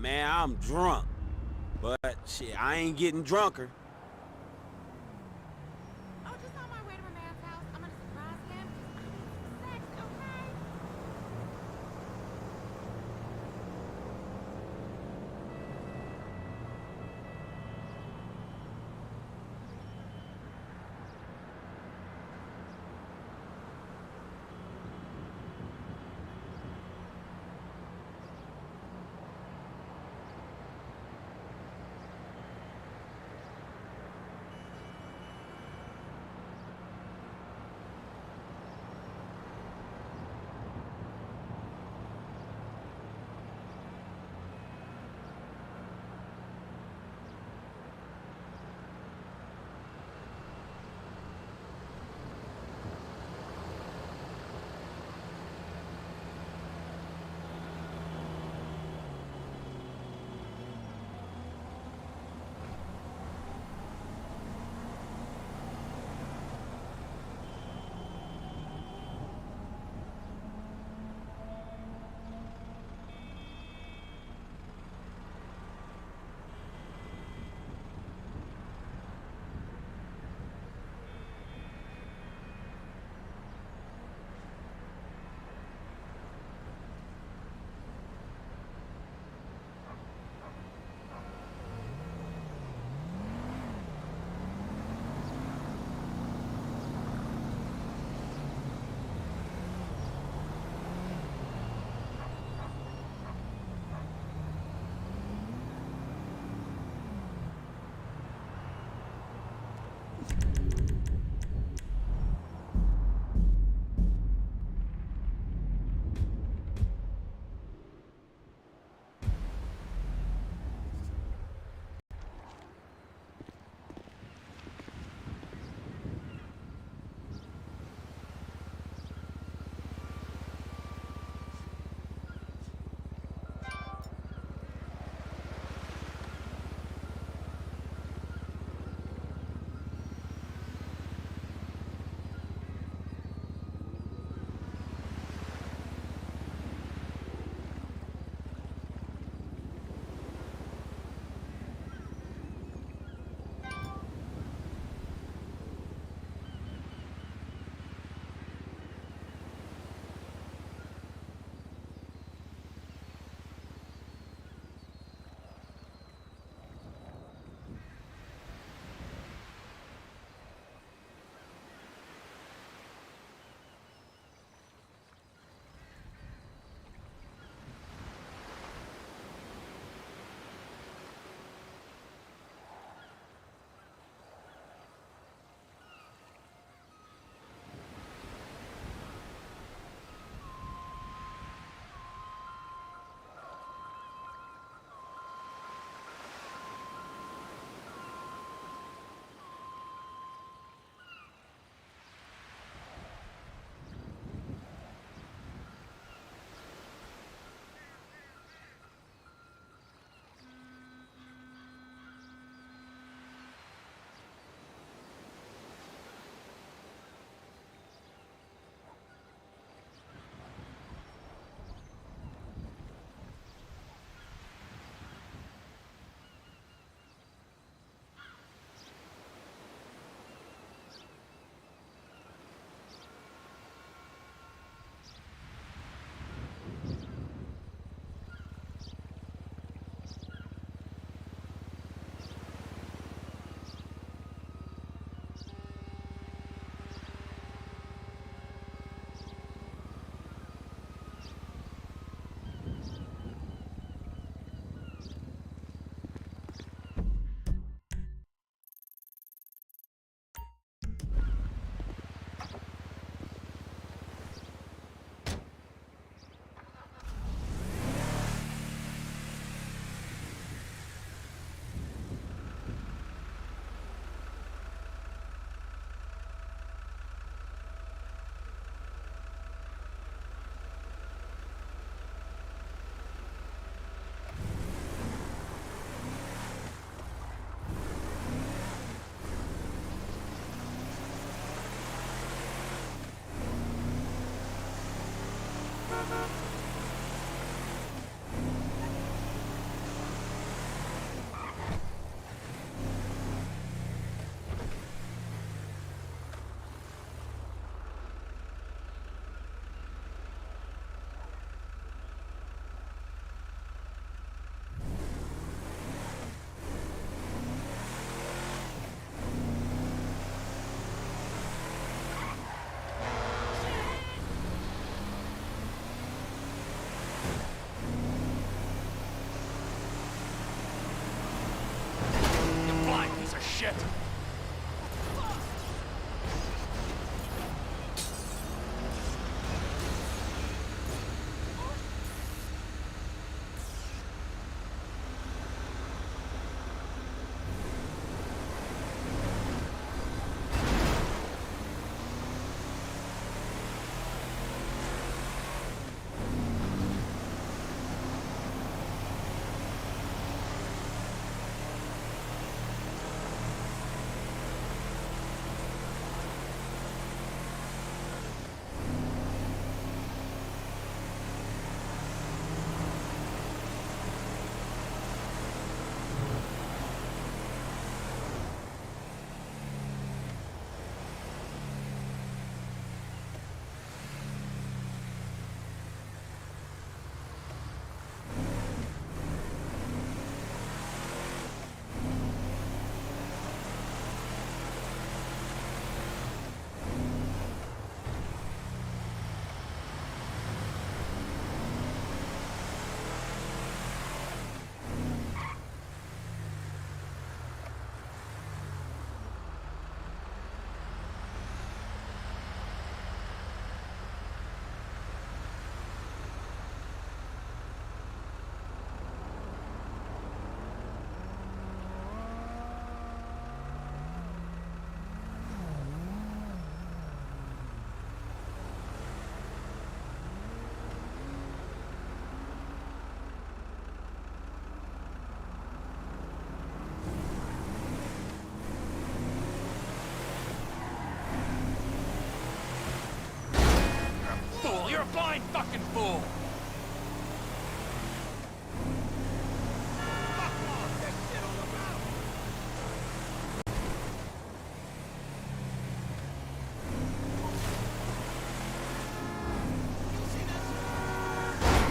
man, I'm drunk. But shit, I ain't getting drunker. Oh, just on my way to my man's house. I'm gonna surprise him because I need some sex, okay? Fool! You're a blind fucking fool!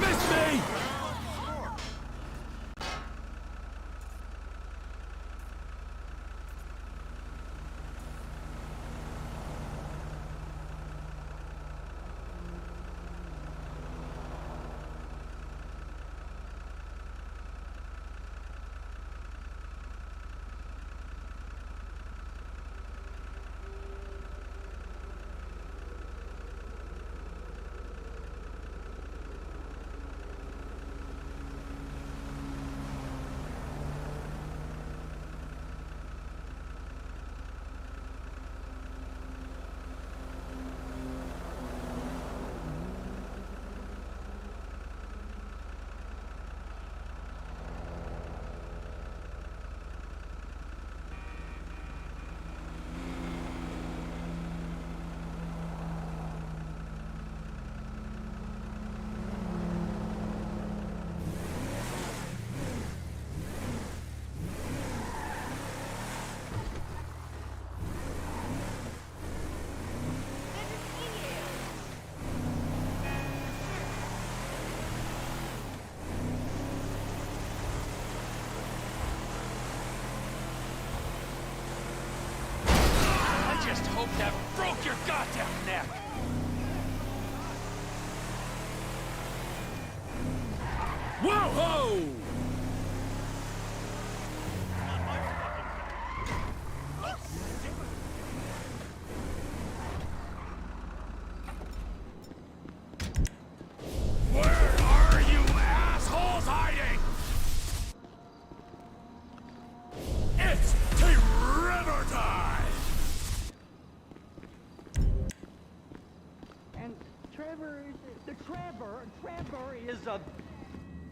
Miss me! I just hope that broke your goddamn neck! Whoa-ho! Where are you assholes hiding? It's T-River time! And Trevor is a...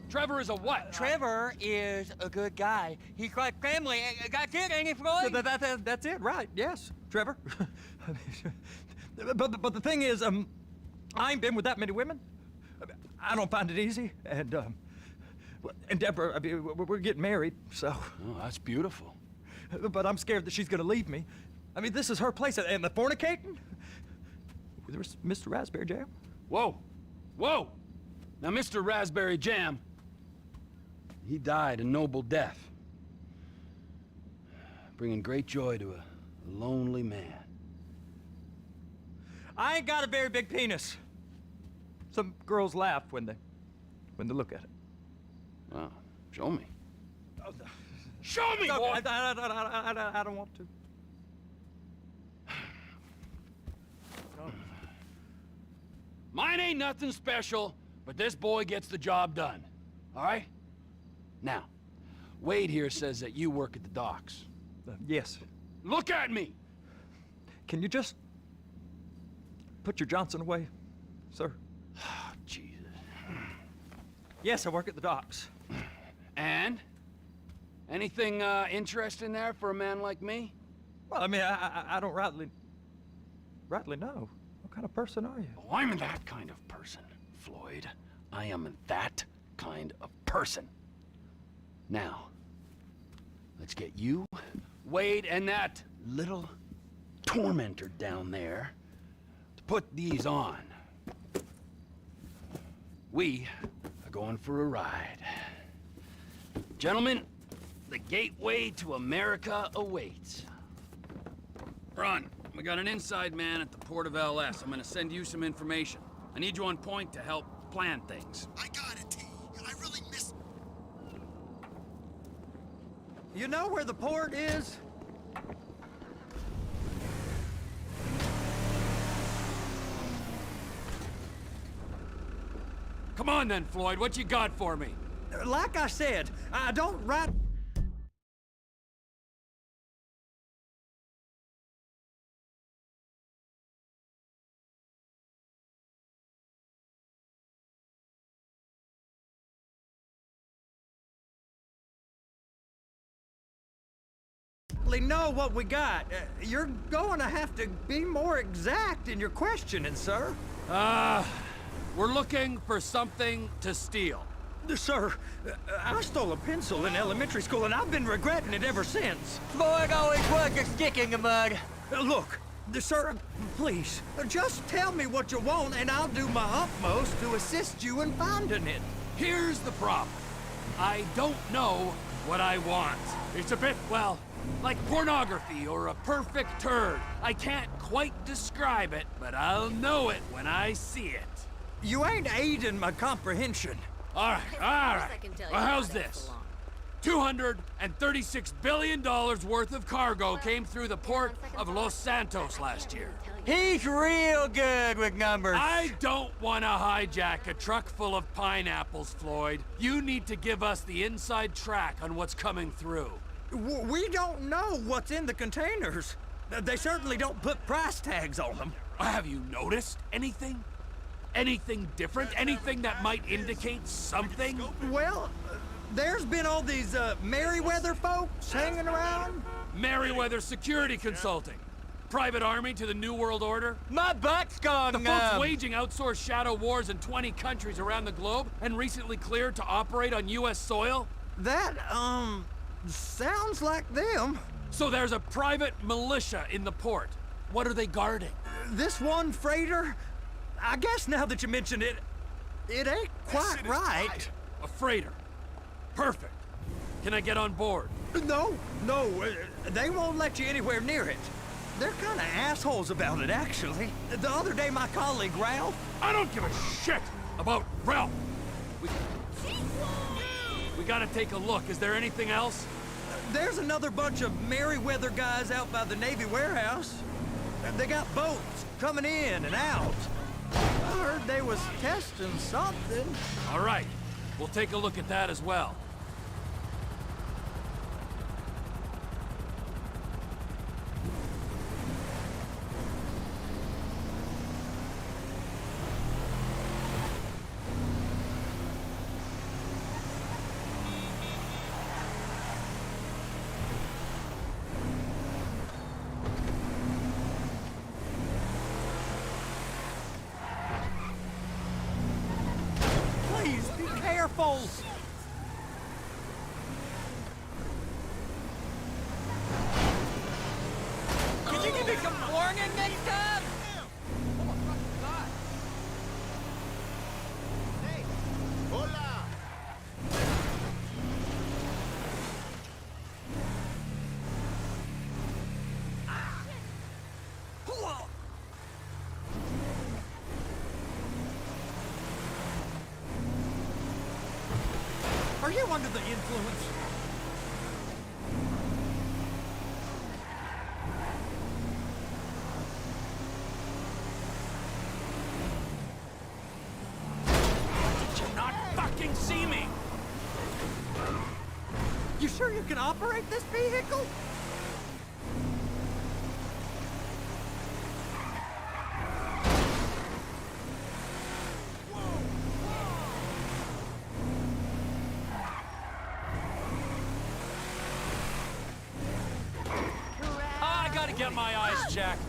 Trevor is a what? Trevor is a good guy. He's like family. Got kid, ain't he, Floyd? That's it, right? Yes, Trevor. but the thing is, I ain't been with that many women. I don't find it easy, and Deborah, I mean, we're getting married, so. Oh, that's beautiful. But I'm scared that she's gonna leave me. I mean, this is her place, and the fornicating with Mr. Raspberry Jam. Whoa! Whoa! Now, Mr. Raspberry Jam, he died a noble death, bringing great joy to a lonely man. I ain't got a very big penis. Some girls laugh when they look at it. Wow, show me. Oh, Show me, No, boy! I don't want to. Mine ain't nothing special, but this boy gets the job done. All right? Now, Wade here says that you work at the docks. Yes. Look at me! Can you just put your Johnson away, sir? Jesus. Yes, I work at the docks. And? Anything interesting there for a man like me? Well, I mean, I don't rightly know. What kind of person are you? Oh, I'm that kind of person, Floyd. I am that kind of person. Now, let's get you, Wade, and that little tormentor down there to put these on. We are going for a ride. Gentlemen, the gateway to America awaits. Ron, we got an inside man at the port of LS. I'm gonna send you some information. I need you on point to help plan things. I got it, T. I really miss... You know where the port is? Come on then, Floyd, what you got for me? Like I said, I don't rightly know what we got. You're going to have to be more exact in your questioning, sir. We're looking for something to steal. Sir, I stole a pencil in elementary school, and I've been regretting it ever since. Floyd always was a stick in the mud. Look, sir, please, just tell me what you want, and I'll do my utmost to assist you in finding it. Here's the problem. I don't know what I want. It's a bit, well, like pornography or a perfect turd. I can't quite describe it, but I'll know it when I see it. You ain't aiding my comprehension. All right, all right. Well, how's this? $236 billion worth of cargo came through the port of Los Santos last year. He's real good with numbers. I don't want to hijack a truck full of pineapples, Floyd. You need to give us the inside track on what's coming through. We don't know what's in the containers. They certainly don't put price tags on them. Have you noticed anything? Anything different? Anything that might indicate something? Well, there's been all these Merryweather folks hanging around. Merryweather Security Consulting. Private army to the New World Order. My butt's gone The folks numb. waging outsourced shadow wars in 20 countries around the globe and recently cleared to operate on U.S. soil? That, sounds like them. So there's a private militia in the port. What are they guarding? This one freighter, I guess now that you mention it, it ain't quite right. A freighter. Perfect. Can I get on board? No, they won't let you anywhere near it. They're kind of assholes about it, actually. The other day, my colleague, Ralph... I don't give a shit about Ralph. We gotta take a look. Is there anything else? There's another bunch of Merryweather guys out by the Navy warehouse. They got boats coming in and out. I heard they was testing something. All right. We'll take a look at that as well. Please, be careful. Can you give me some warning next time? Hola! Are you under the influence? sure you can operate this vehicle? I gotta get my eyes checked.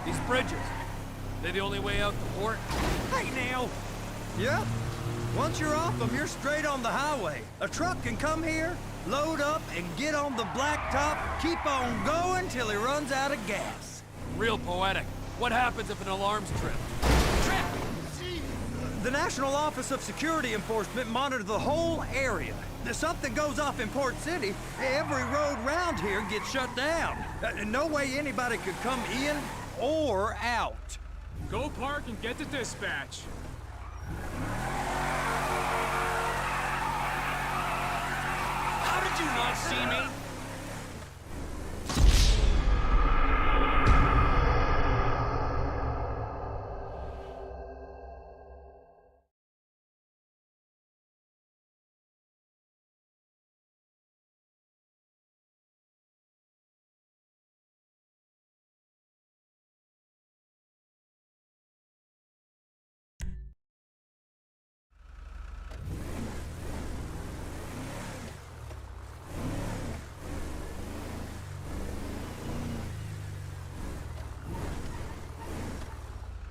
These bridges, they the only way out the port? Hey, now! Yep. Once you're off them, you're straight on the highway. A truck can come here, load up, and get on the blacktop, keep on going till he runs out of gas. Real poetic. What happens if an alarm's tripped? The National Office of Security Enforcement monitors the whole area. If something goes off in Port City, every road round here gets shut down. No way anybody could come in or out. Go park and get to dispatch. How did you not see me?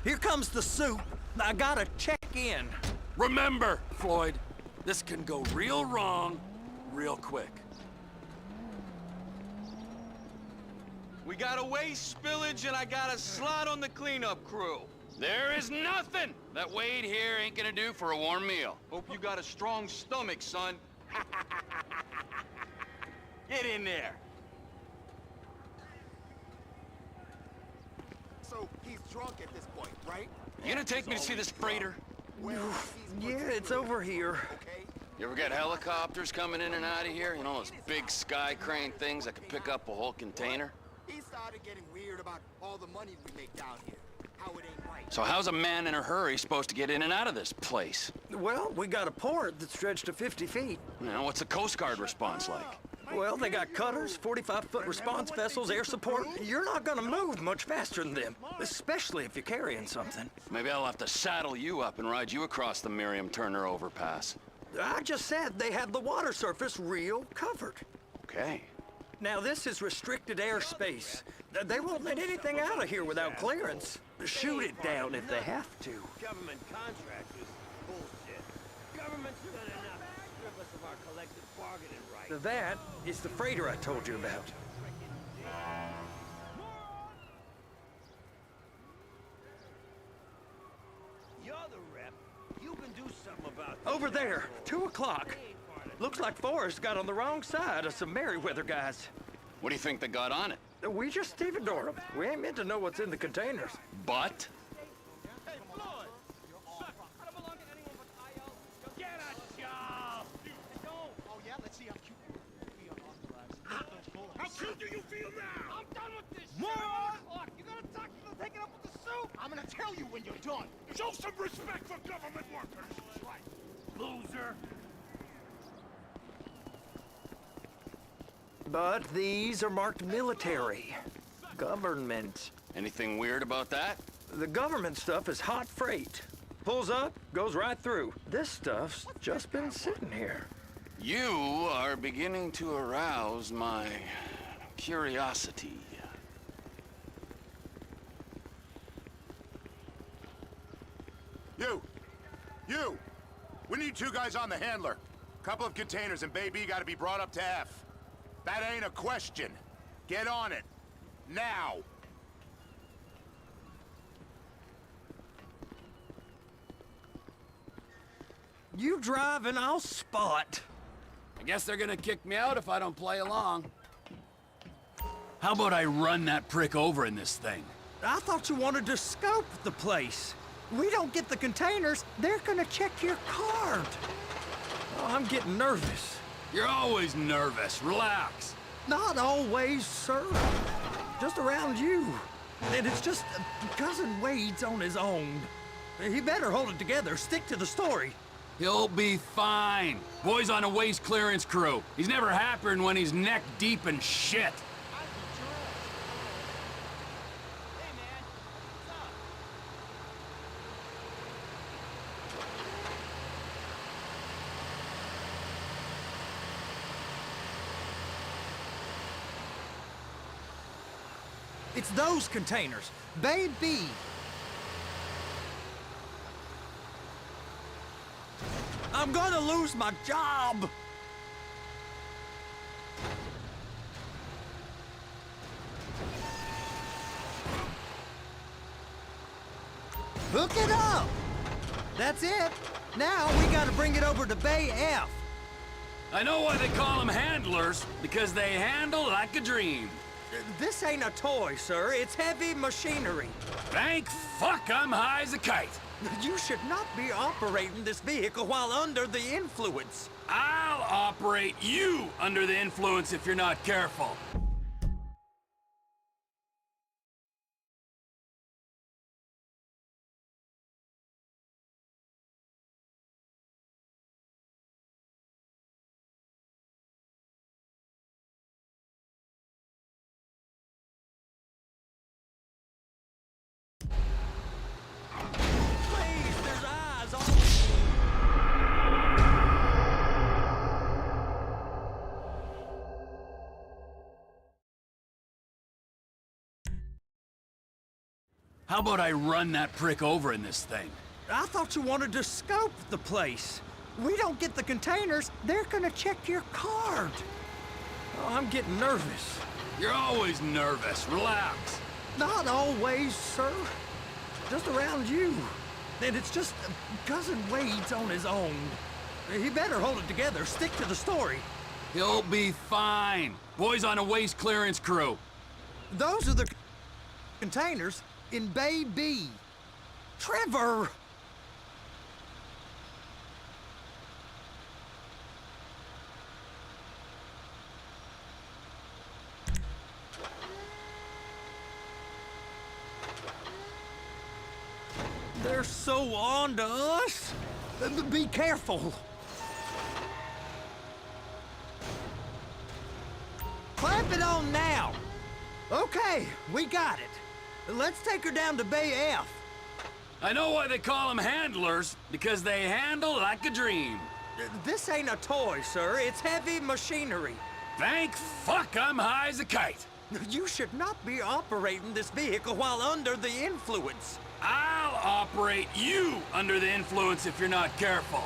Here comes the soup. I gotta check in. Remember, Floyd, this can go real wrong, real quick. We got a waste spillage and I got a slot on the cleanup crew. There is nothing that Wade here ain't gonna do for a warm meal. Hope you got a strong stomach, son. Get in there. So he's drunk at this point, right? You gonna take me to see this freighter? Well, he's Yeah, it's over here. okay? You ever get helicopters coming in and out of here? You know, those big sky crane things that can pick up a whole container? He started getting weird about all the money we make down here. How it ain't right. So how's a man in a hurry supposed to get in and out of this place? Well, we got a port that's stretched to 50 feet. You know, what's the Coast Guard response like? Well, they got cutters, 45-foot response vessels, air support. You're not gonna move much faster than them, especially if you're carrying something. Maybe I'll have to saddle you up and ride you across the Miriam Turner overpass. I just said they had the water surface real covered. Okay. Now, this is restricted airspace. They won't let anything out of here without clearance. Shoot it down if they have to. Government contractors, bullshit. Government's done enough to strip us of our collective bargaining rights. That is the freighter I told you about. You're the rep. You can do something about Over there, 2 o'clock. Looks like Forrest got on the wrong side of some Merryweather guys. What do you think they got on it? We just stevedored them. We ain't meant to know what's in the containers. But? Hey, Floyd! I don't belong to anyone but IO. Get a job! Oh yeah, let's see how cute you feel unauthorized. How cute do you feel now? I'm done with this moron! Look, you gotta talk to them, take it up with the soup! I'm gonna tell you when you're done. Show some respect for government workers! That's right, loser! But these are marked military. Government. Anything weird about that? The government stuff is hot freight. Pulls up, goes right through. This stuff's just been sitting here. You are beginning to arouse my curiosity. You! We need 2 guys on the handler. Couple of containers and Baby gotta be brought up to F. That ain't a question. Get on it. Now! You drive and I'll spot. I guess they're gonna kick me out if I don't play along. How about I run that prick over in this thing? I thought you wanted to scope the place. We don't get the containers, they're gonna check your card. Oh, I'm getting nervous. You're always nervous. Relax. Not always, sir. Just around you. And it's just Cousin Wade's on his own. He better hold it together, stick to the story. He'll be fine. Boy's on a waste clearance crew. He's never happier than when he's neck deep in shit. It's those containers. Baby! I'm gonna lose my job! Hook it up! That's it. Now we gotta bring it over to Bay F. I know why they call them handlers, because they handle like a dream. This ain't a toy, sir. It's heavy machinery. Thank fuck I'm high as a kite. You should not be operating this vehicle while under the influence. I'll operate you under the influence if you're not careful. Please, there's eyes all... How about I run that prick over in this thing? I thought you wanted to scope the place. We don't get the containers, they're gonna check your card. Oh, I'm getting nervous. You're always nervous. Relax. Not always, sir. Just around you. And it's just Cousin Wade's on his own. He better hold it together, stick to the story. He'll be fine. Boy's on a waste clearance crew. Those are the containers in Bay B. Trevor! They're so on to us. Be careful. Clamp it on now. Okay, we got it. Let's take her down to Bay F. I know why they call them handlers, because they handle like a dream. This ain't a toy, sir. It's heavy machinery. Thank fuck I'm high as a kite. You should not be operating this vehicle while under the influence. I'll operate you under the influence if you're not careful.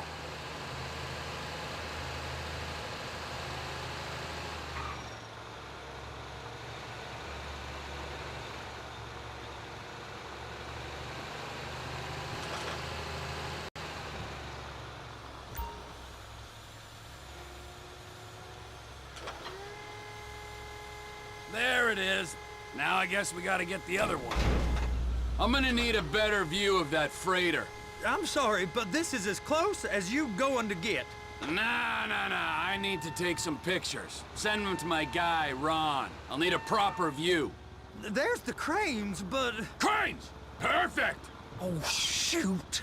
There it is. Now I guess we gotta get the other one. I'm gonna need a better view of that freighter. I'm sorry, but this is as close as you going to get. Nah. I need to take some pictures. Send them to my guy, Ron. I'll need a proper view. There's the cranes, but... Cranes! Perfect! Oh, shoot!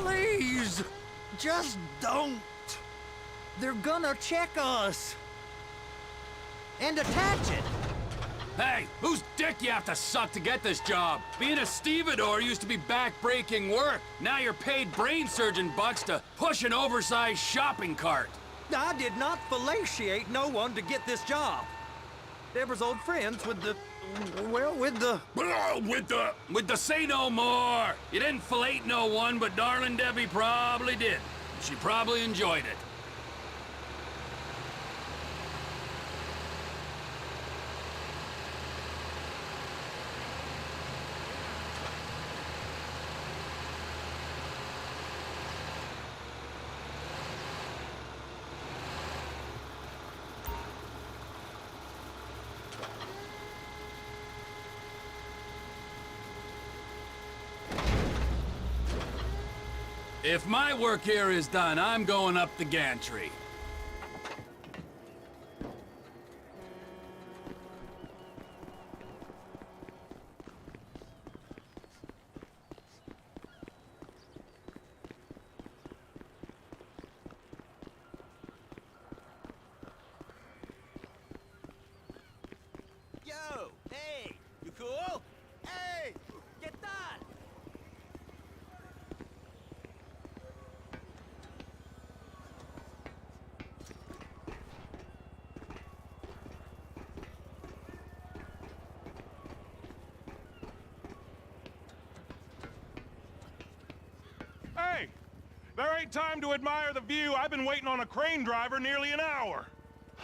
Please, just don't. They're gonna check us. And attach it. Hey, whose dick you have to suck to get this job? Being a stevedore used to be back-breaking work. Now you're paid brain surgeon bucks to push an oversized shopping cart. I did not fellatiate no one to get this job. Deborah's old friends with the... well, with the... With the say no more. You didn't fillet no one, but darling Debbie probably did. She probably enjoyed it. If my work here is done, I'm going up the gantry. Yo, hey, you cool? Hey, ¿qué tal? Hey, there ain't time to admire the view. I've been waiting on a crane driver nearly an hour.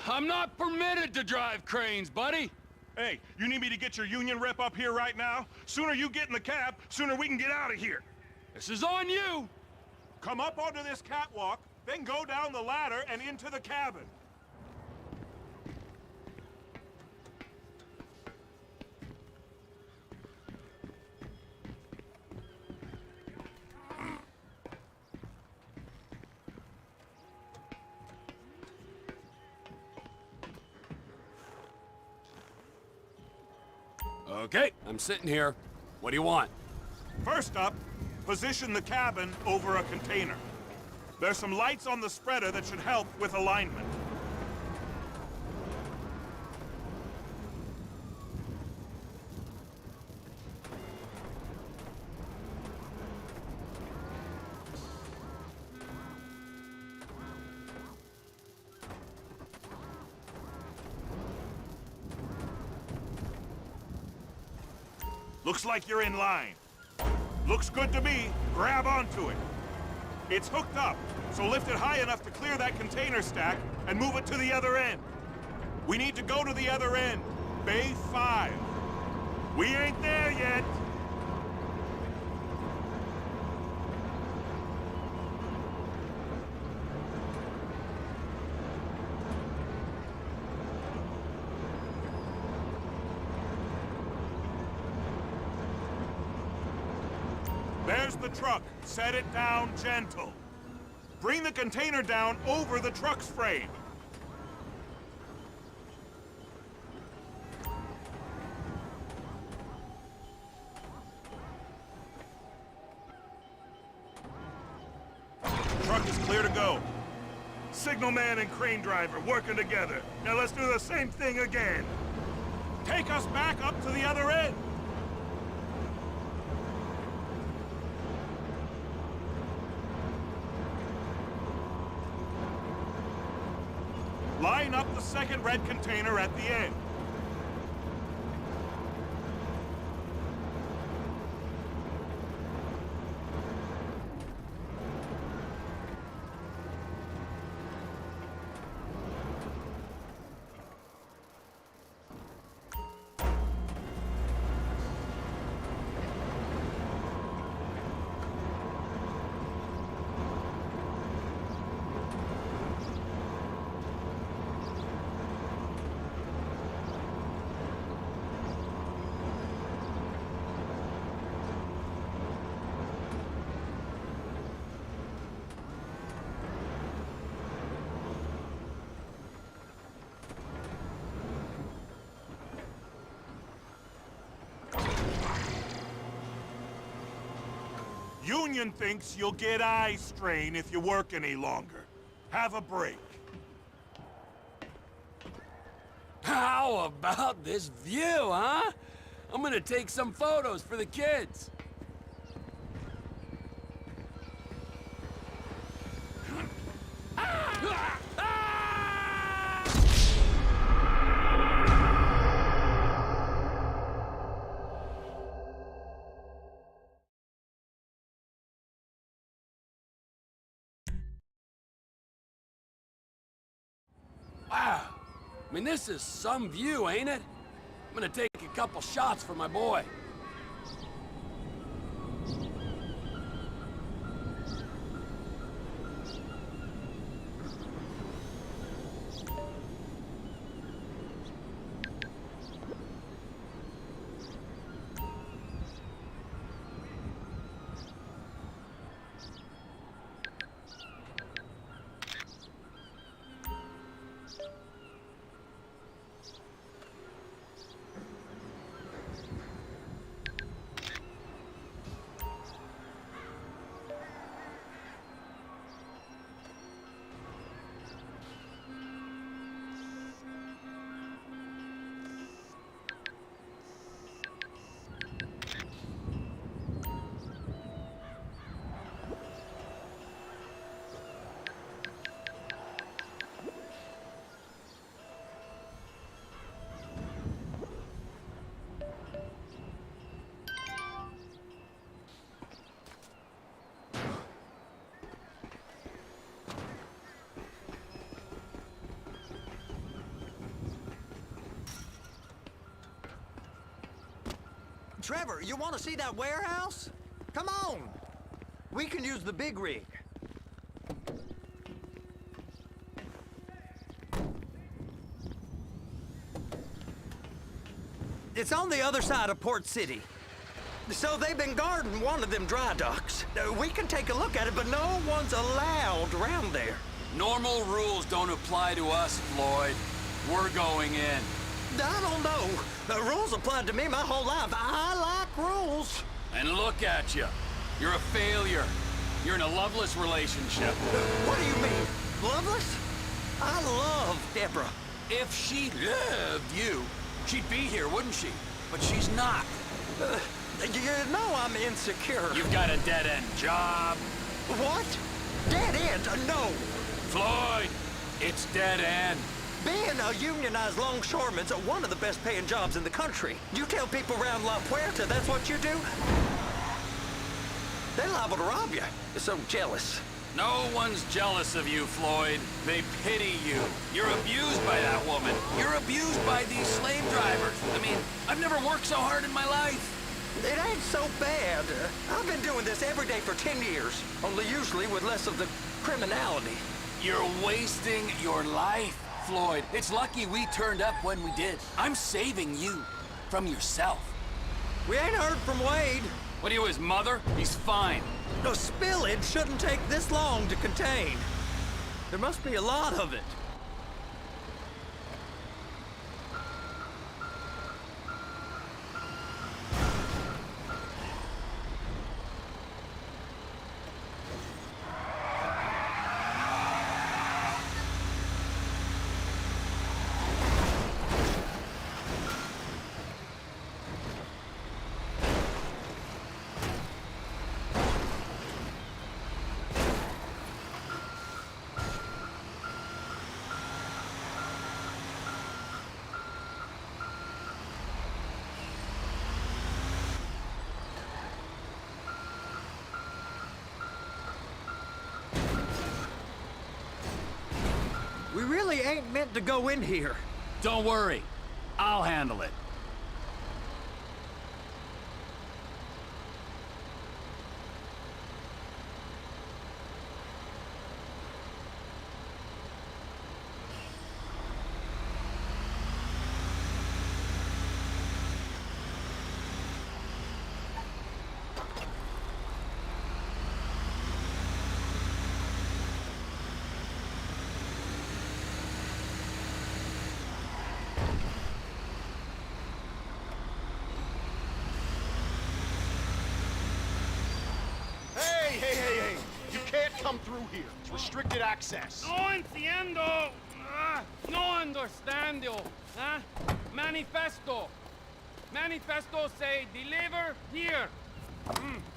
I'm not permitted to drive cranes, buddy. Hey, you need me to get your union rep up here right now? Sooner you get in the cab, sooner we can get out of here. This is on you. Come up onto this catwalk, then go down the ladder and into the cabin. Okay, I'm sitting here. What do you want? First up, position the cabin over a container. There's some lights on the spreader that should help with alignment. Looks like you're in line. Looks good to me. Grab onto it. It's hooked up, so lift it high enough to clear that container stack and move it to the other end. We need to go to the other end. Bay 5. We ain't there yet. There's the truck. Set it down gentle. Bring the container down over the truck's frame. Truck is clear to go. Signalman and crane driver working together. Now let's do the same thing again. Take us back up to the other end. Line up the second red container at the end. Union thinks you'll get eye strain if you work any longer. Have a break. How about this view, huh? I'm gonna take some photos for the kids. Wow. I mean, this is some view, ain't it? I'm gonna take a couple shots for my boy. Trevor, you want to see that warehouse? Come on! We can use the big rig. It's on the other side of Port City. So they've been guarding one of them dry docks. We can take a look at it, but no one's allowed around there. Normal rules don't apply to us, Floyd. We're going in. I don't know. The rules applied to me my whole life. I like rules. And look at you. You're a failure. You're in a loveless relationship. What do you mean? Loveless? I love Deborah. If she loved you, she'd be here, wouldn't she? But she's not. You know I'm insecure. You've got a dead-end job. What? Dead end? No. Floyd, it's dead end. Being a unionized longshoreman's one of the best paying jobs in the country. You tell people around La Puerta that's what you do? They're liable to rob you. They're so jealous. No one's jealous of you, Floyd. They pity you. You're abused by that woman. You're abused by these slave drivers. I mean, I've never worked so hard in my life. It ain't so bad. I've been doing this every day for 10 years, only usually with less of the criminality. You're wasting your life, Floyd. It's lucky we turned up when we did. I'm saving you from yourself. We ain't heard from Wade. What are you, his mother? He's fine. No, spillage shouldn't take this long to contain. There must be a lot of it. We really ain't meant to go in here. Don't worry. I'll handle it. come through here. It's restricted access. No entiendo. No understand you. Huh? Manifesto. Manifesto say deliver here.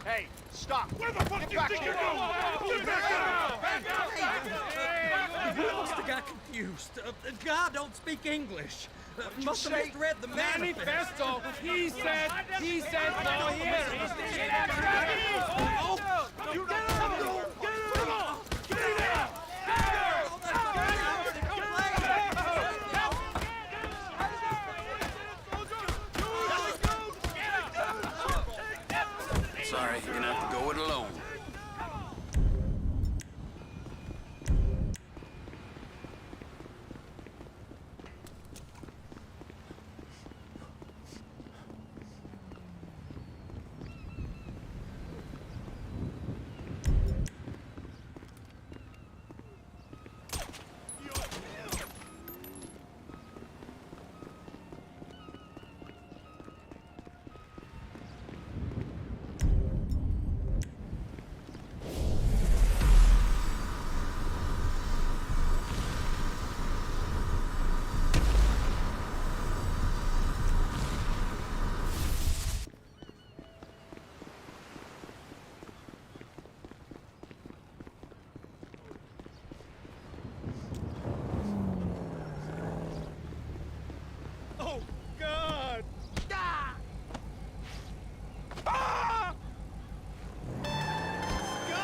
Hey, stop. Where the fuck Get do you back think here. you're going? Get back out! You must have got confused. God don't speak English. Must have say? misread the Manifesto. He said no here. Sorry, you're gonna have to go it alone.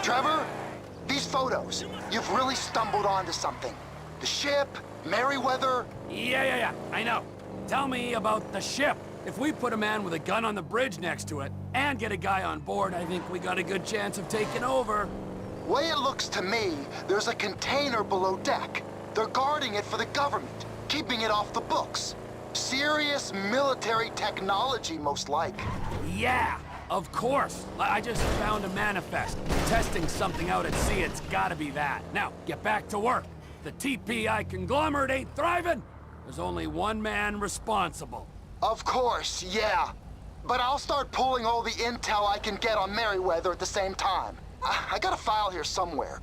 Trevor, these photos, you've really stumbled onto something. The ship, Merryweather. Yeah, I know. Tell me about the ship. If we put a man with a gun on the bridge next to it, and get a guy on board, I think we got a good chance of taking over. Way it looks to me, there's a container below deck. They're guarding it for the government, keeping it off the books. Serious military technology, most like. Yeah, of course. I just found a manifest. Testing something out at sea, it's gotta be that. Now, get back to work. The TPI conglomerate ain't thriving. There's only one man responsible. Of course, yeah. But I'll start pulling all the intel I can get on Merryweather at the same time. I got a file here somewhere.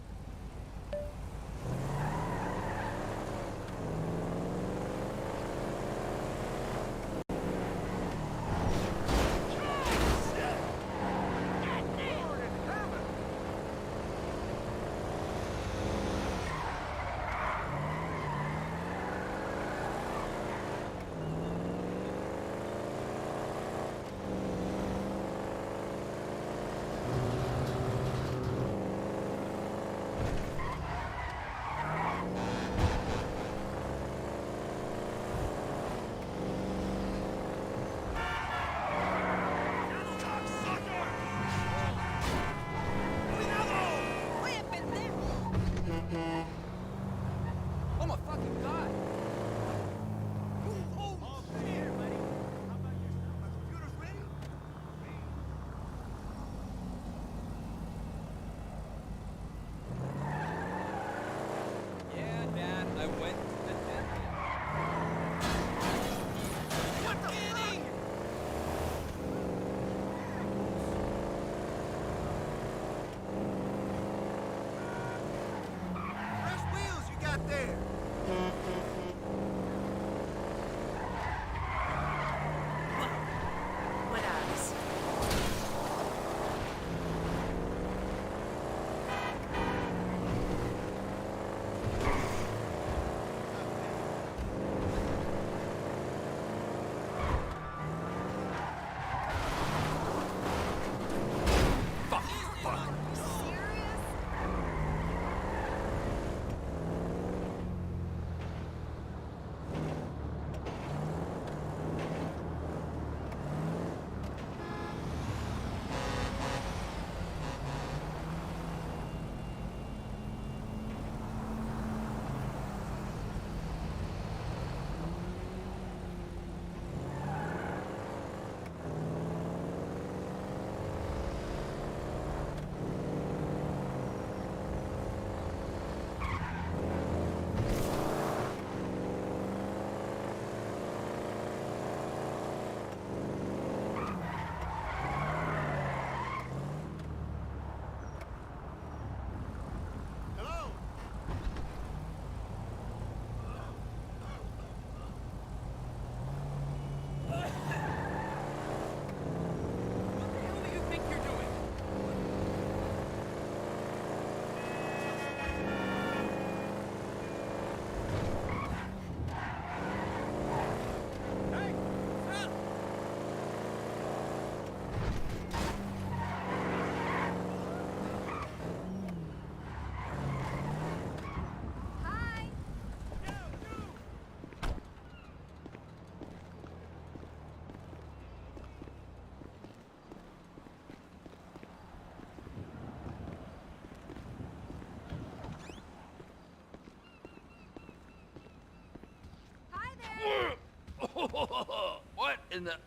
What in the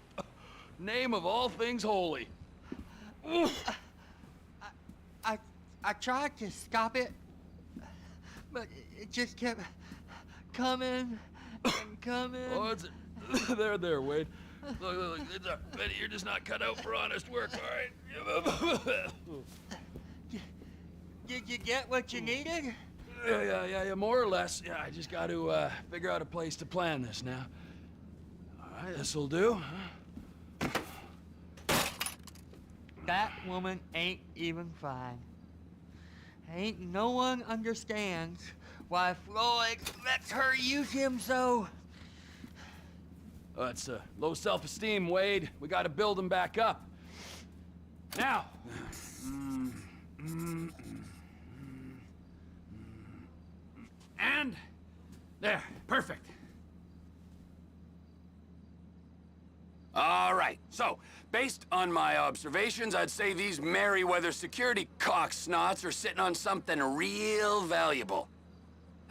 name of all things holy? I tried to stop it, but it just kept coming and coming. Oh, it's there, Wade. Look, Betty, you're just not cut out for honest work, all right? Did you get what you needed? Yeah, more or less. Yeah, I just got to figure out a place to plan this now. All right, this'll do. That woman ain't even fine. Ain't no one understands why Floyd lets her use him so. Oh, it's low self-esteem, Wade. We got to build him back up. Now. And there, perfect. All right, so based on my observations, I'd say these Merryweather security cocksnots are sitting on something real valuable.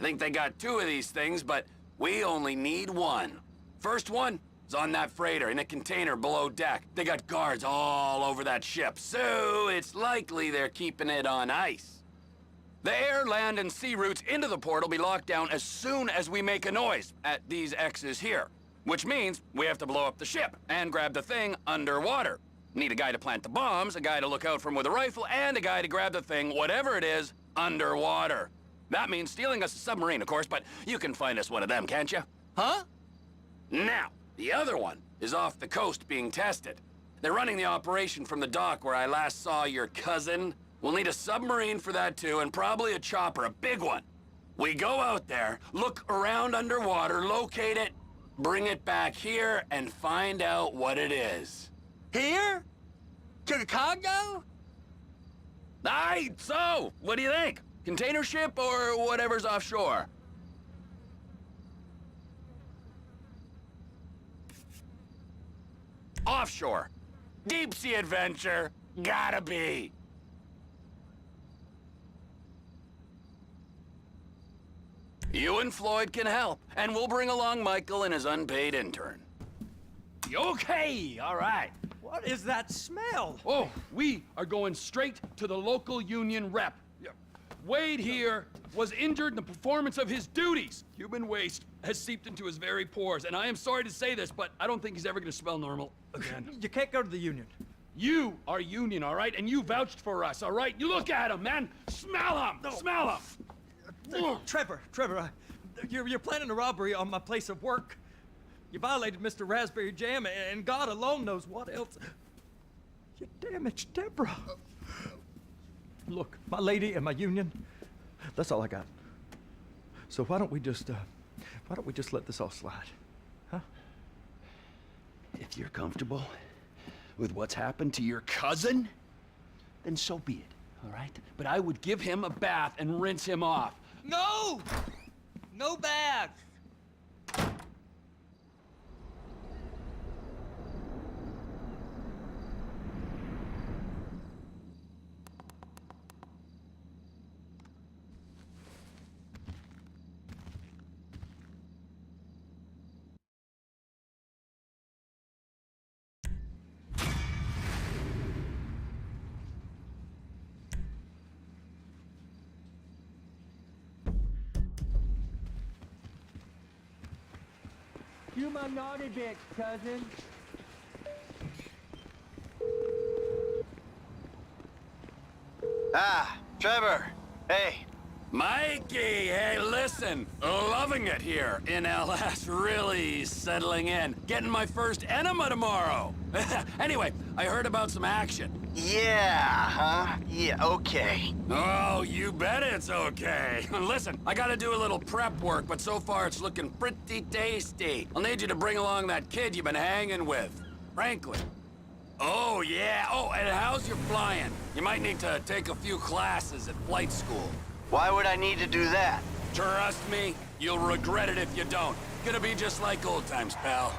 I think they got 2 of these things, but we only need 1. First one is on that freighter in a container below deck. They got guards all over that ship, so it's likely they're keeping it on ice. The air, land, and sea routes into the port will be locked down as soon as we make a noise at these X's here. Which means we have to blow up the ship and grab the thing underwater. Need a guy to plant the bombs, a guy to look out for him with a rifle, and a guy to grab the thing, whatever it is, underwater. That means stealing us a submarine, of course, but you can find us one of them, can't you? Huh? Now, the other one is off the coast being tested. They're running the operation from the dock where I last saw your cousin. We'll need a submarine for that too, and probably a chopper, a big one. We go out there, look around underwater, locate it, bring it back here, and find out what it is. Here? To the Congo? Aye, so, what do you think? Container ship or whatever's offshore? Offshore. Deep sea adventure. Gotta be. You and Floyd can help, and we'll bring along Michael and his unpaid intern. Okay, all right. What is that smell? Oh, we are going straight to the local union rep. Wade here was injured in the performance of his duties. Human waste has seeped into his very pores, and I am sorry to say this, but I don't think he's ever gonna smell normal again. You can't go to the union. You are union, all right? And you vouched for us, all right? You look at him, man. Smell him. No. Smell him. Trevor, you're planning a robbery on my place of work. You violated Mr. Raspberry Jam, and God alone knows what else. You damaged Deborah. Look, my lady and my union, that's all I got. So why don't we just let this all slide, huh? If you're comfortable with what's happened to your cousin, then so be it, all right? But I would give him a bath and rinse him off. No! No baths! You my naughty bitch, cousin. Ah, Trevor. Hey. Mikey, hey, listen. Loving it here in LS. Really settling in. Getting my first enema tomorrow. Anyway, I heard about some action. Yeah, huh? Yeah, okay. Oh, you bet it's okay. Listen, I gotta do a little prep work, but so far it's looking pretty tasty. I'll need you to bring along that kid you've been hanging with, Franklin. Oh, yeah. Oh, and how's your flying? You might need to take a few classes at flight school. Why would I need to do that? Trust me, you'll regret it if you don't. Gonna be just like old times, pal.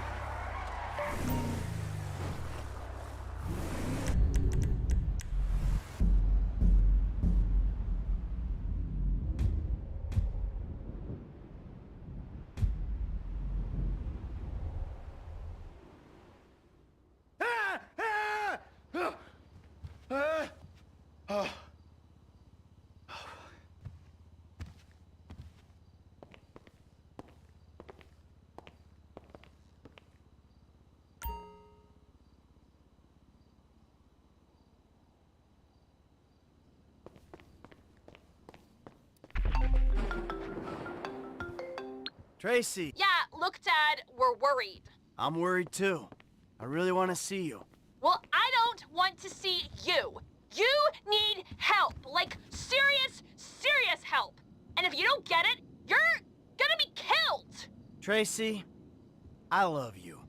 Tracy! Yeah, look, Dad, we're worried. I'm worried too. I really want to see you. Well, I don't want to see you. You need help. Like, serious, serious help. And if you don't get it, you're gonna be killed. Tracy, I love you.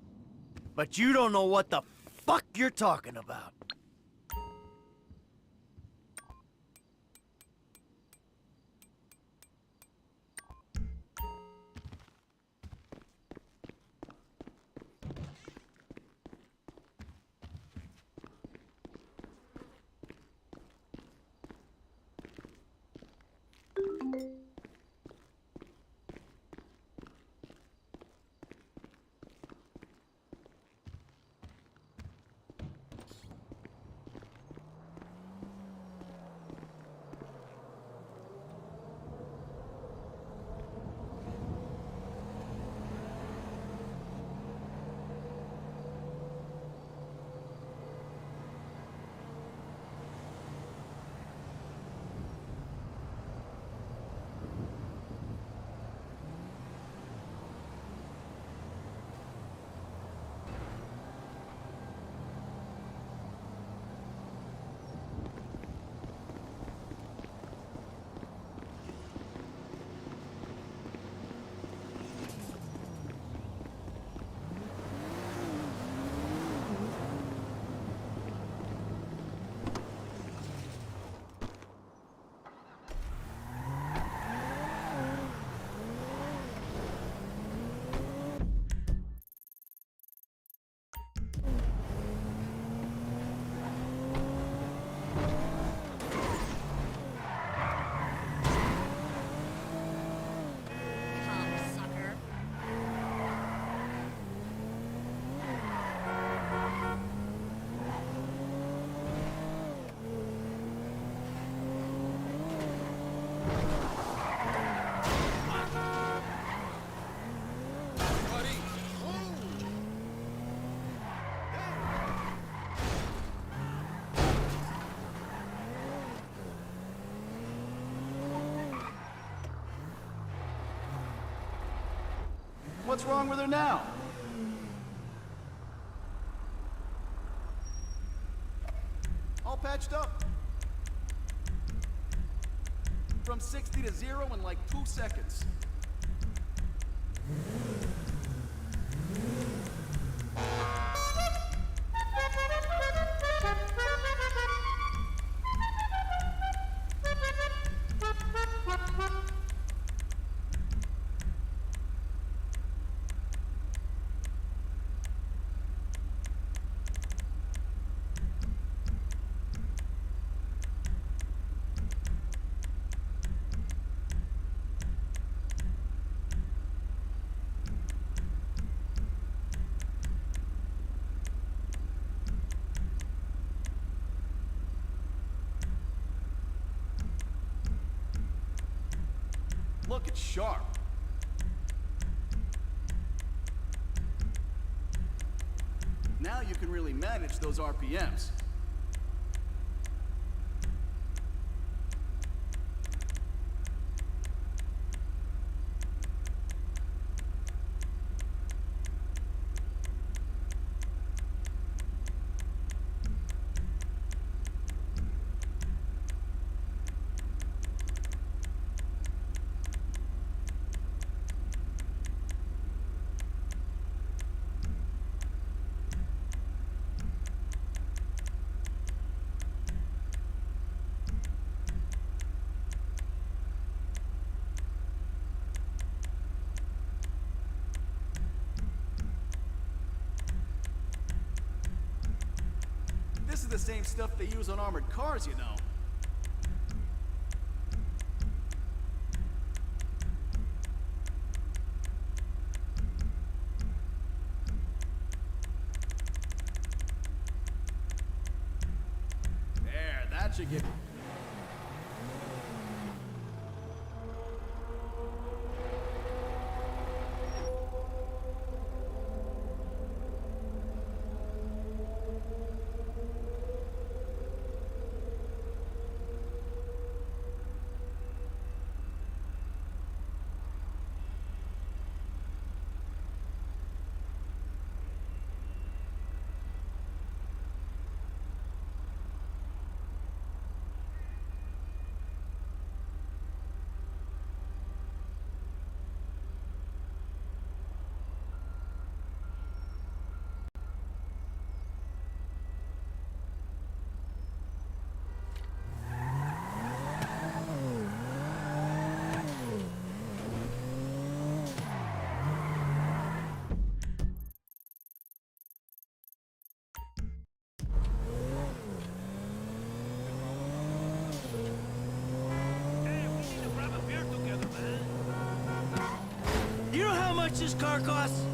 But you don't know what the fuck you're talking about. What's wrong with her now? All patched up. From 60 to 0 in like 2 seconds. Look, it's sharp. Now you can really manage those RPMs. This is the same stuff they use on armored cars, you know. There, that should get... much this car costs?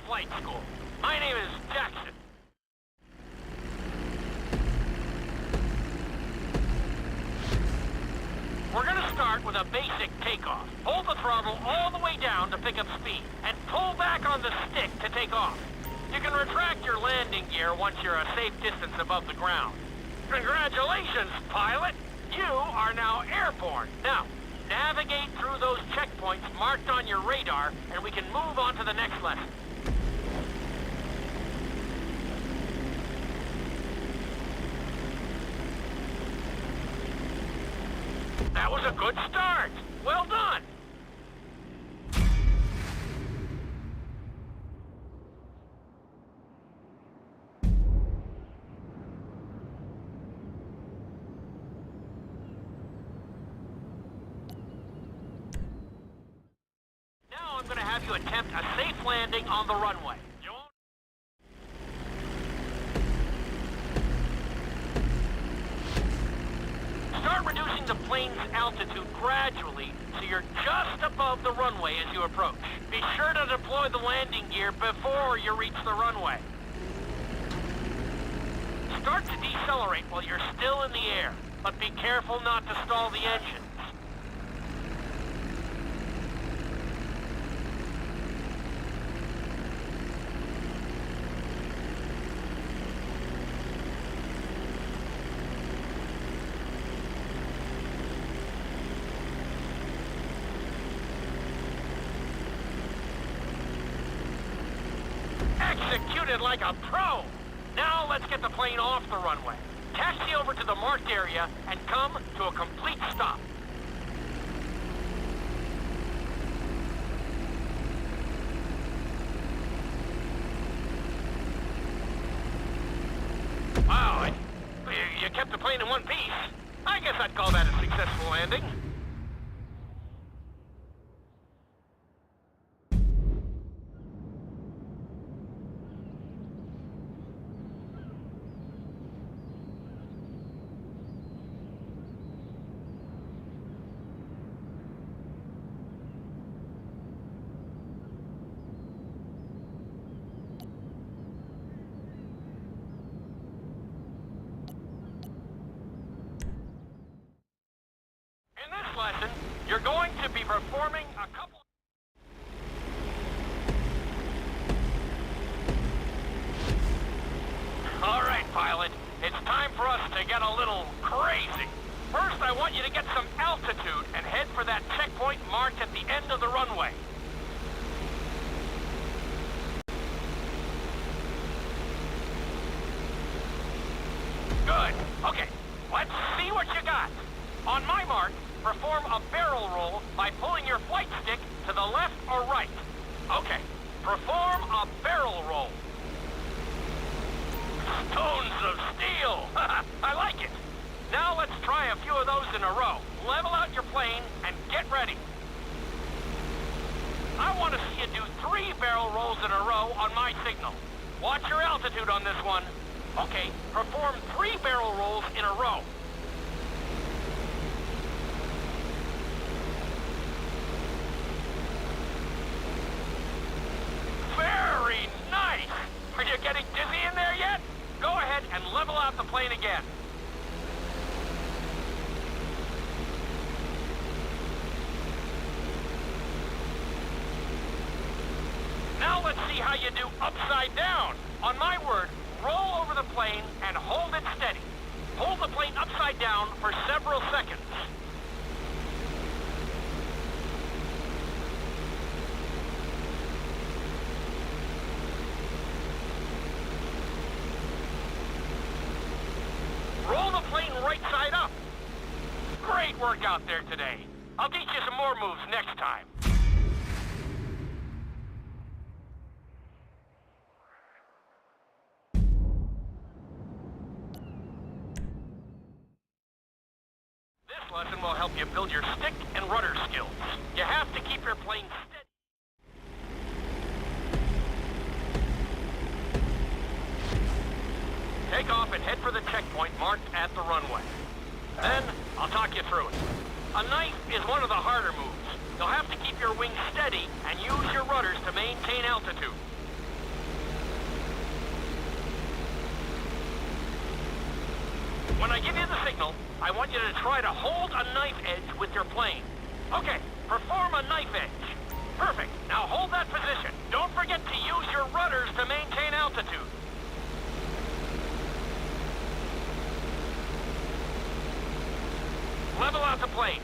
Flight school. My name is Jackson. We're gonna start with a basic takeoff. Hold the throttle all the way down to pick up speed, and pull back on the stick to take off. You can retract your landing gear once you're a safe distance above the ground. Congratulations, pilot! You are now airborne. Now, navigate through those checkpoints marked on your radar, and we can move on to the next lesson. That was a good start. Well done. Now I'm going to have you attempt a safe landing on the runway. Start reducing the plane's altitude gradually so you're just above the runway as you approach. Be sure to deploy the landing gear before you reach the runway. Start to decelerate while you're still in the air, but be careful not to stall the engines. Executed like a pro! Now let's get the plane off the runway. Taxi over to the marked area and come to a complete stop. Wow, you kept the plane in one piece. I guess I'd call that a successful landing. In this lesson, you're going to be performing a couple... All right, pilot. It's time for us to get a little crazy. First, I want you to get some altitude and head for that checkpoint marked at the end of the runway. Good. Okay, let's see what you got. On my mark, perform a barrel roll by pulling your flight stick to the left or right. Okay, perform a barrel roll. Stones of steel! I like it. Now let's try a few of those in a row. Level out your plane and get ready. I want to see you do 3 barrel rolls in a row on my signal. Watch your altitude on this one. Okay, perform 3 barrel rolls in a row. Very nice! Are you getting dizzy in there yet? Go ahead and level out the plane again. Now let's see how you do upside down. On my word, roll over the plane and hold it steady. Hold the plane upside down for several seconds. Roll the plane right side up. Great work out there today. I'll teach you some more moves next time. This lesson will help you build your stick and rudder skills. You have to keep your plane steady. Take off and head for the checkpoint marked at the runway. Then, I'll talk you through it. A knife is one of the harder moves. You'll have to keep your wings steady and use your rudders to maintain altitude. When I give you the signal, I want you to try to hold a knife edge with your plane. Okay, perform a knife edge. Perfect. Now hold that position. Don't forget to use your rudders to maintain altitude. Level out the plane.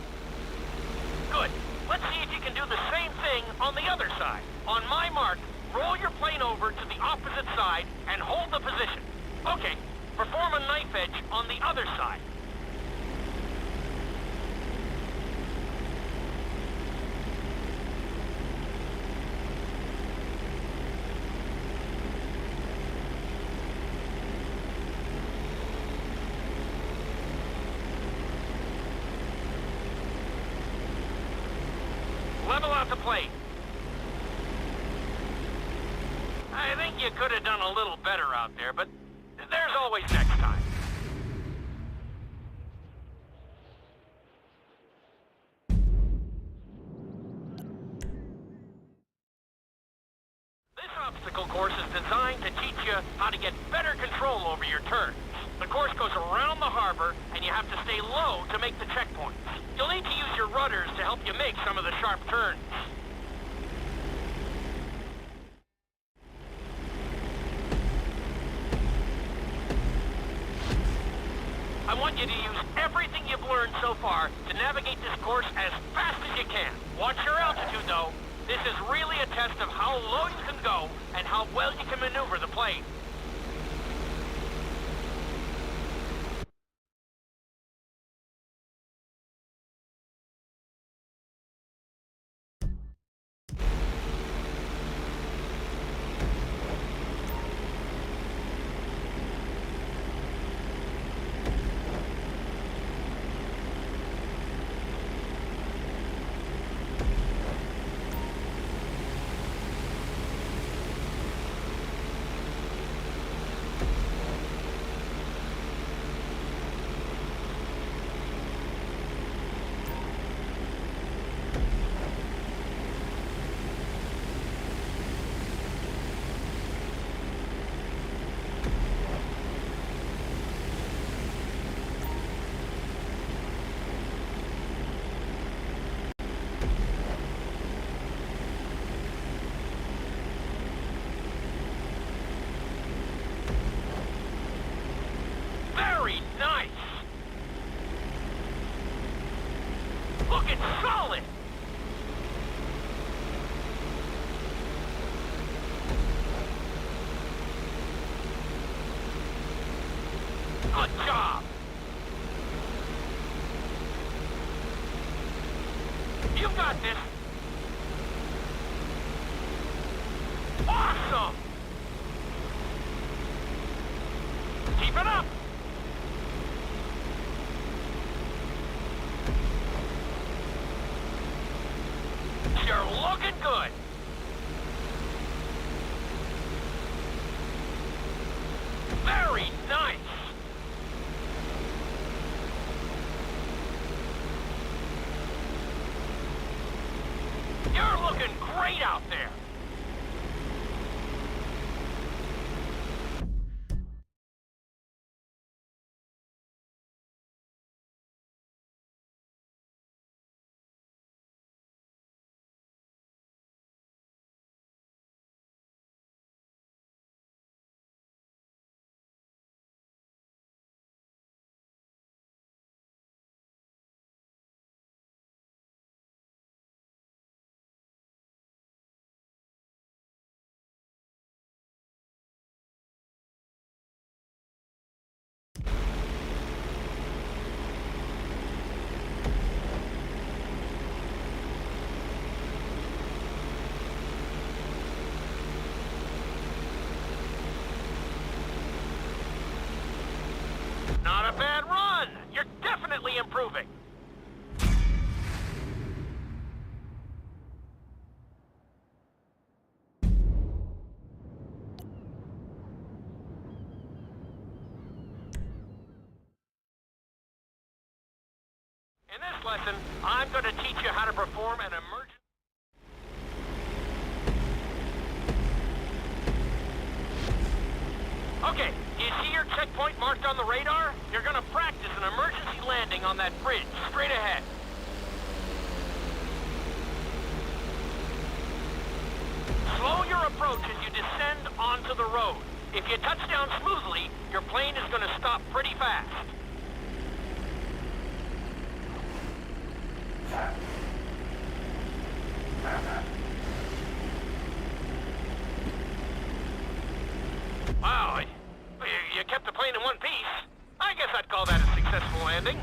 Good. Let's see if you can do the same thing on the other side. On my mark, roll your plane over to the opposite side and hold the position. Okay, perform a knife edge on the other side. Level out the plane. I think you could have done a little better out there, but there's always next time. This obstacle course is designed to teach you how to get better control over your turns. The course goes around the harbor, and you have to stay low to make the checkpoints. You'll need to use your rudders to help you make some of the sharp turns. I want you to use everything you've learned so far to navigate this course as fast as you can. Watch your altitude, though. This is really a test of how low you can go and how well you can maneuver the plane. Very nice! Looking solid! Good job! You got this! Awesome! Keep it up! You're looking good! Very nice! You're looking great out there! Not a bad run! You're definitely improving! In this lesson, I'm going to teach you how to perform an emergency... Okay, do you see your checkpoint marked on the radar? You're gonna practice an emergency landing on that bridge, straight ahead. Slow your approach as you descend onto the road. If you touch down smoothly, your plane is gonna stop pretty fast. Wow, you kept the plane in one piece. I guess I'd call that a successful landing.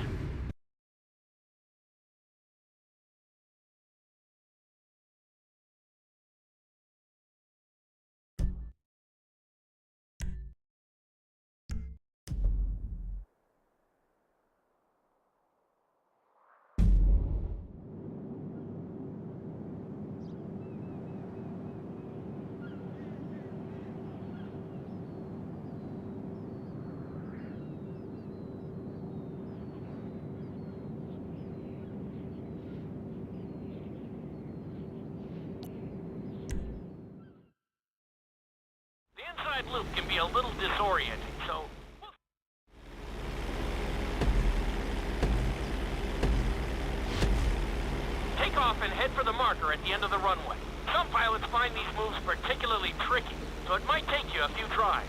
Inside loop can be a little disorienting, so... Take off and head for the marker at the end of the runway. Some pilots find these moves particularly tricky, so it might take you a few tries.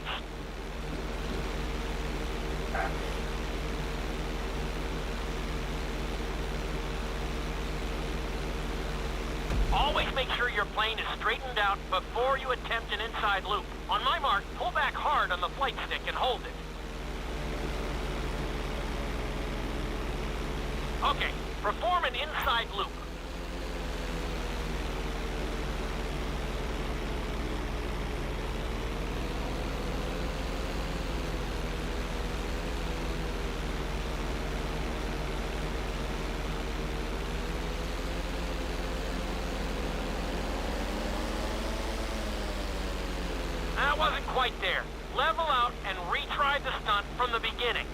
Always make sure your plane is straightened out before you attempt an inside loop. On my mark, pull back hard on the flight stick and hold it. Okay, perform an inside loop. That wasn't quite there. Level out and retry the stunt from the beginning.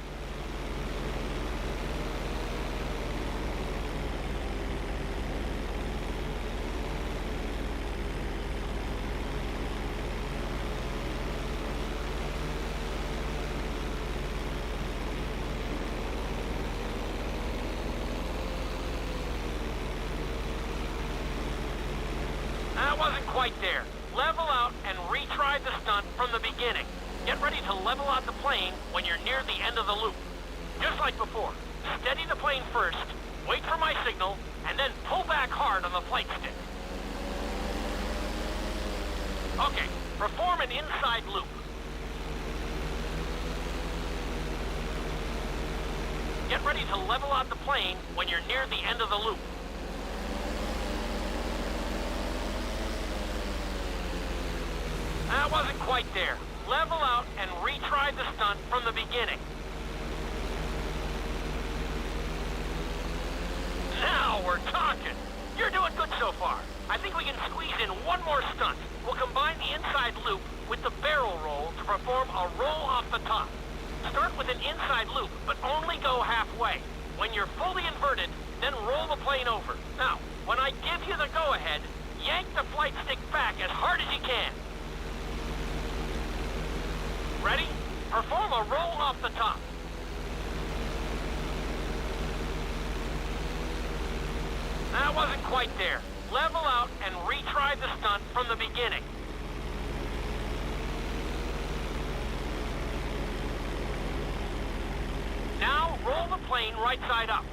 That wasn't quite there. Level out and retry the stunt from the beginning. Get ready to level out the plane when you're near the end of the loop. Just like before, steady the plane first, wait for my signal, and then pull back hard on the flight stick. Okay, perform an inside loop. Get ready to level out the plane when you're near the end of the loop. That wasn't quite there. Level out and retry the stunt from the beginning. Now we're talking. You're doing good so far. I think we can squeeze in one more stunt. We'll combine the inside loop with the barrel roll to perform a roll off the top. Start with an inside loop, but only go halfway. When you're fully inverted, then roll the plane over. Now, when I give you the go-ahead, yank the flight stick back as hard as you can. Ready? Perform a roll off the top. That wasn't quite there. Level out and retry the stunt from the beginning. Now roll the plane right side up.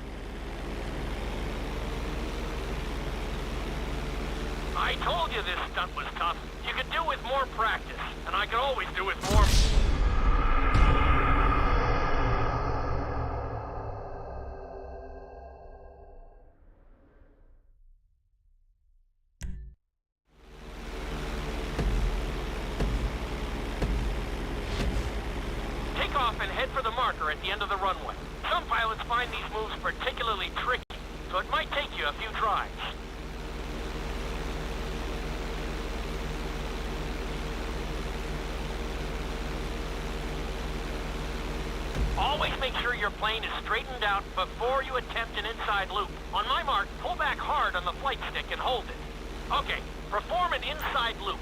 I told you this stunt was tough. You could do with more practice, and I could always do with more... Take off and head for the marker at the end of the runway. Some pilots find these moves particularly tricky, so it might take you a few tries. Always make sure your plane is straightened out before you attempt an inside loop. On my mark, pull back hard on the flight stick and hold it. Okay, perform an inside loop.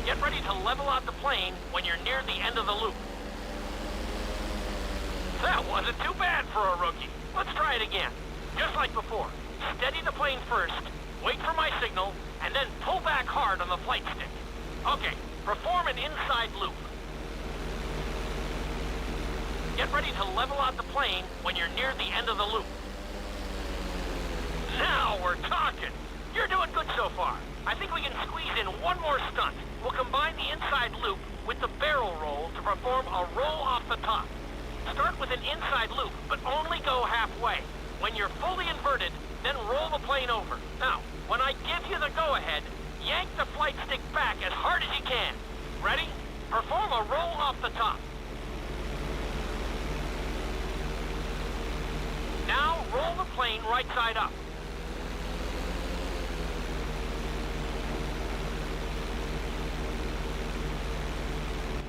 Get ready to level out the plane when you're near the end of the loop. That wasn't too bad for a rookie. Let's try it again. Just like before, steady the plane first, wait for my signal, and then pull back hard on the flight stick. Okay, perform an inside loop. Get ready to level out the plane when you're near the end of the loop. Now we're talking. You're doing good so far. I think we can squeeze in one more stunt. We'll combine the inside loop with the barrel roll to perform a roll off the top. Start with an inside loop, but only go halfway. When you're fully inverted, then roll the plane over. Now, when I give you the go-ahead, yank the flight stick back as hard as you can. Ready? Perform a roll off the top. Now, roll the plane right side up.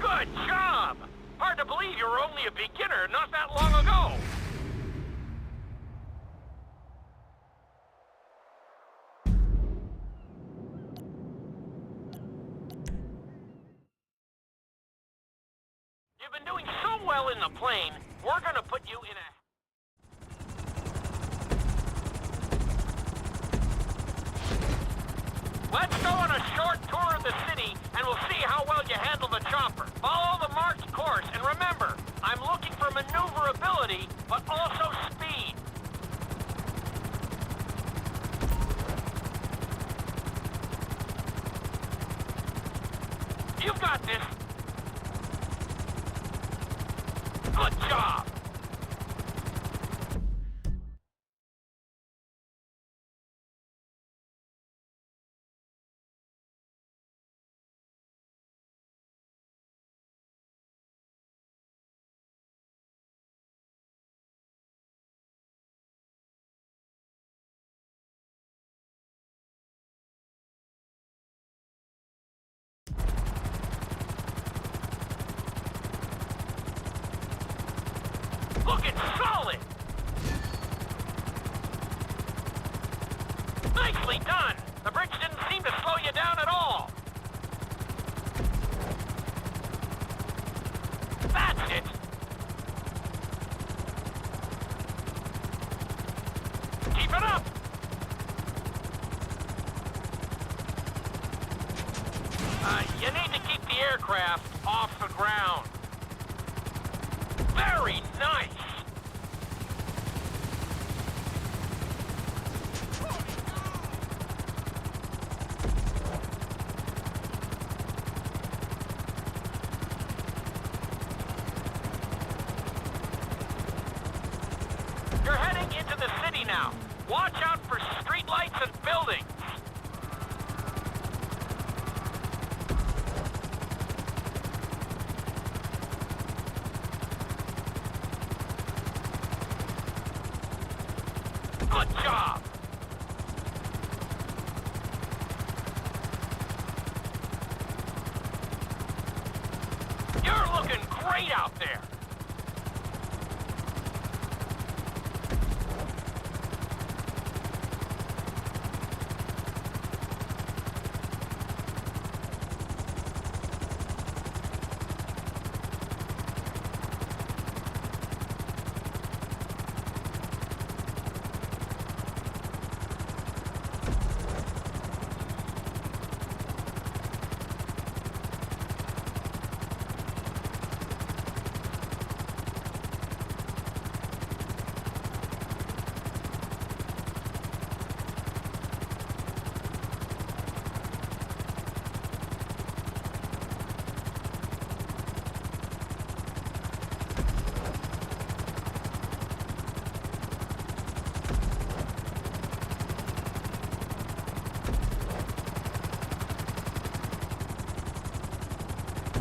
Good job! Hard to believe you were only a beginner not that long ago. You've been doing so well in the plane, we're gonna put you in a... Let's go on a short tour of the city, and we'll see how well you handle the chopper. Follow the marked course, and remember, I'm looking for maneuverability, but also speed. You've got this. Good job. Looking solid! Nicely done! The bridge didn't seem to slow you down at all! That's it! Keep it up! You need to keep the aircraft off the ground. Very nice! You're heading into the city now. Watch out for streetlights and buildings. Good job! You're looking great out there!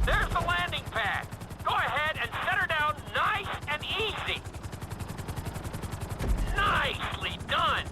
There's the landing pad. Go ahead and set her down nice and easy. Nicely done.